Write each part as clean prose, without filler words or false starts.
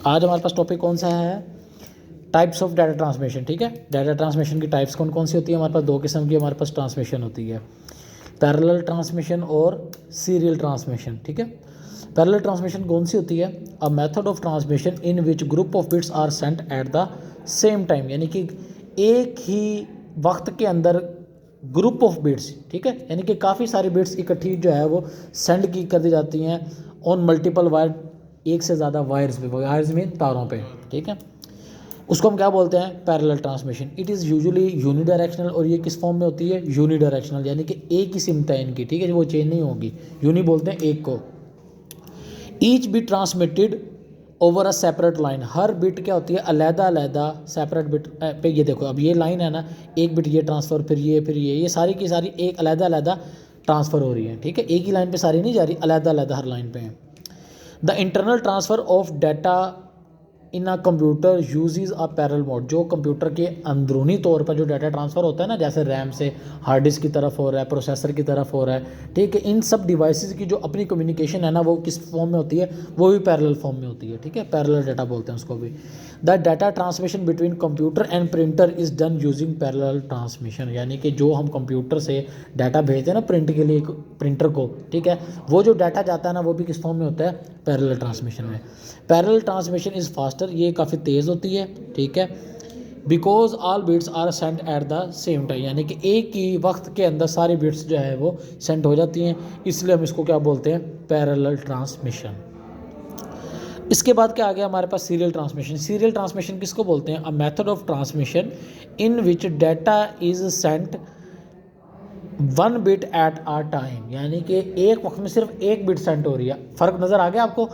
आज हमारे पास टॉपिक कौन सा है, टाइप्स ऑफ डाटा ट्रांसमिशन। ठीक है, डाटा ट्रांसमिशन की टाइप्स कौन कौन सी होती है, हमारे पास दो किस्म की हमारे पास ट्रांसमिशन होती है, पैरेलल ट्रांसमिशन और सीरियल ट्रांसमिशन। ठीक है, पैरेलल ट्रांसमिशन कौन सी होती है, a method of transmission in which group of bits are sent at the same time, यानी कि एक ही वक्त के अंदर ग्रुप ऑफ बिट्स, ठीक है, यानी कि काफ़ी सारी बिट्स इकट्ठी जो है वो सेंड की कर दी जाती हैं ऑन मल्टीपल वायर, एक से ज़्यादा वायर्स पे, वायर्स में तारों पे। ठीक है, उसको हम क्या बोलते हैं, parallel transmission. It is usually unidirectional, और ये किस फॉर्म में होती है, यूनिडायरेक्शनल, यानी कि एक ही सिमत है इनकी। ठीक है, वो चेंज नहीं होगी, यूनि बोलते हैं एक को। Each bit transmitted over a separate line, her bit क्या होती है, अलहदा अलहदा सेपरेट बिट पे। ये देखो अब ये लाइन है ना, एक बिट ये ट्रांसफ़र, फिर ये सारी की सारी एक अलहदा अलहदा ट्रांसफ़र हो रही है। ठीक है, एक ही लाइन पे सारी नहीं जा रही, अलहदा अलहदा हर लाइन पे है। The internal transfer of data in a computer uses a parallel mode, जो कंप्यूटर के अंदरूनी तौर पर जो डाटा ट्रांसफ़र होता है ना, जैसे रैम से हार्ड डिस्क की तरफ हो रहा है, प्रोसेसर की तरफ हो रहा है। ठीक है, इन सब डिवाइसेस की जो अपनी कम्युनिकेशन है ना, वो किस फॉर्म में होती है, वो भी पैरेलल फॉर्म में होती है। ठीक है, पैरेलल डाटा बोलते हैं उसको भी। The data transmission between computer and printer is done using parallel transmission, यानी कि जो हम कंप्यूटर से डाटा भेजते हैं ना प्रिंट के लिए प्रिंटर को, ठीक है, वो जो डाटा जाता है ना, वो भी किस फॉर्म में होता है, पैरेलल ट्रांसमिशन में। पैरेलल ट्रांसमिशन इज़ फास्टर, ये काफ़ी तेज़ होती है। ठीक है, because all bits are sent at the same time, यानी कि एक ही वक्त के अंदर सारी बिट्स जो है वो सेंड हो जाती हैं, इसलिए हम इसको क्या बोलते हैं, पैरेलल ट्रांसमिशन। इसके बाद क्या आ गया हमारे पास, सीरियल ट्रांसमिशन। सीरियल ट्रांसमिशन किसको बोलते हैं, a method of transmission in which data is sent one bit at a time, यानी कि एक वक्त में सिर्फ एक बिट सेंड हो रही है। फ़र्क नज़र आ गया आपको।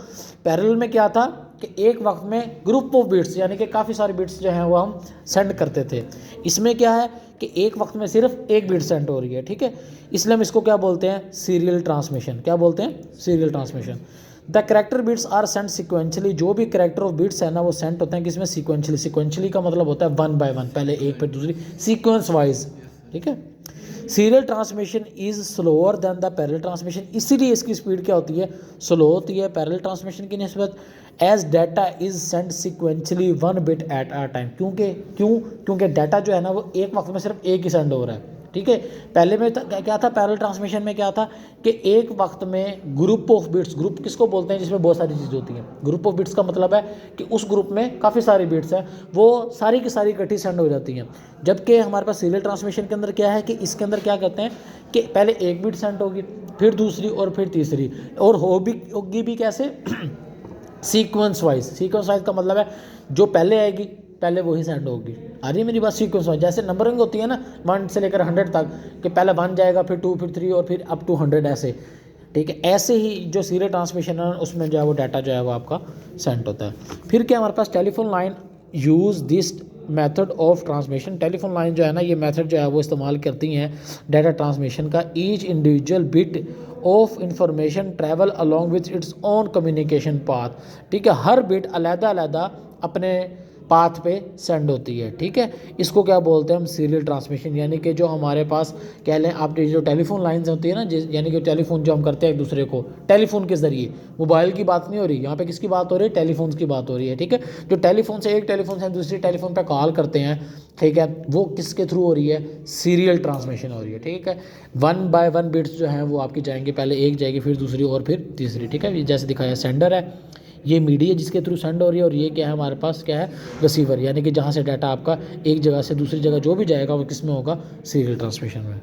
पैरेलल में क्या था कि एक वक्त में ग्रुप ऑफ बिट्स, यानी कि काफ़ी सारे बिट्स जो हैं वो हम सेंड करते थे। इसमें क्या है कि एक वक्त में सिर्फ एक बिट सेंड हो रही है। ठीक है, इसलिए हम इसको क्या बोलते हैं, सीरियल ट्रांसमिशन। क्या बोलते हैं, serial transmission. The character bits are sent sequentially, जो भी करेक्टर ऑफ बिट्स है ना वो सेंट होते हैं किसमें, सिक्वेंशली। सिक्वेंशली का मतलब होता है वन बाय वन, पहले एक फिर दूसरी, सीक्वेंस वाइज। ठीक है, serial transmission is slower then the parallel transmission, इसीलिए इसकी स्पीड क्या होती है, स्लो होती है पैरेलल ट्रांसमिशन की निस्बत। As data is send sequentially one bit at a time, क्योंकि डाटा जो है ना वो एक वक्त में सिर्फ एक ही सेंड हो रहा है। ठीक है, पहले में क्या था, पैरेलल ट्रांसमिशन में क्या था कि एक वक्त में ग्रुप ऑफ बिट्स, ग्रुप किसको बोलते हैं जिसमें बहुत सारी चीज़ें होती हैं। ग्रुप ऑफ बिट्स का मतलब है कि उस ग्रुप में काफ़ी सारी बिट्स हैं, वो सारी की सारी इकट्ठी सेंड हो जाती हैं। जबकि हमारे पास सीरियल ट्रांसमिशन के अंदर क्या है कि इसके अंदर क्या कहते हैं कि पहले एक बिट सेंड होगी, फिर दूसरी और फिर तीसरी, और होगी भी कैसे, सीक्वेंस वाइज। सीक्वेंस वाइज का मतलब है जो पहले आएगी पहले वही सेंड होगी। आ रही है मेरी बात, सीक्वेंस वाइज, जैसे नंबरिंग होती है ना 1 से लेकर 100 तक, कि पहले 1 जाएगा, फिर 2, फिर 3 और फिर अप टू 100 ऐसे। ठीक है, ऐसे ही जो सीरियल ट्रांसमिशन है उसमें जो है वो डाटा जो है वो आपका सेंड होता है। फिर क्या हमारे पास telephone line use this method of transmission. Telephone line जो है ना, ये मेथड जो है वो इस्तेमाल करती हैं डाटा ट्रांसमिशन का। Each individual bit of information travel along with its own communication path. ठीक है, हर बिट अलहदा अलहदा अपने पाथ पे सेंड होती है। ठीक है, इसको क्या बोलते हैं हम, सीरियल ट्रांसमिशन। यानी कि जो हमारे पास कह लें आपने जो टेलीफोन लाइंस होती है ना, यानी कि टेलीफोन जो हम करते हैं एक दूसरे को टेलीफोन के ज़रिए, मोबाइल की बात नहीं हो रही यहाँ पे, किसकी बात हो रही है, टेलीफोन की बात हो रही है। ठीक है, जो टेलीफोन से एक टेलीफोन से दूसरी टेलीफोन पे कॉल करते हैं, ठीक है, वो किसके थ्रू हो रही है, सीरियल ट्रांसमिशन हो रही है। ठीक है, 1 बाय 1 बिट्स जो हैं वो आपकी जाएंगे, पहले एक जाएगी फिर दूसरी और फिर तीसरी। ठीक है, जैसे दिखाया सेंडर है, ये मीडिया जिसके थ्रू सेंड हो रही है, और ये क्या है हमारे पास, क्या है, रिसीवर, यानी कि जहाँ से डाटा आपका एक जगह से दूसरी जगह जो भी जाएगा वो किस में होगा, सीरियल ट्रांसमिशन में।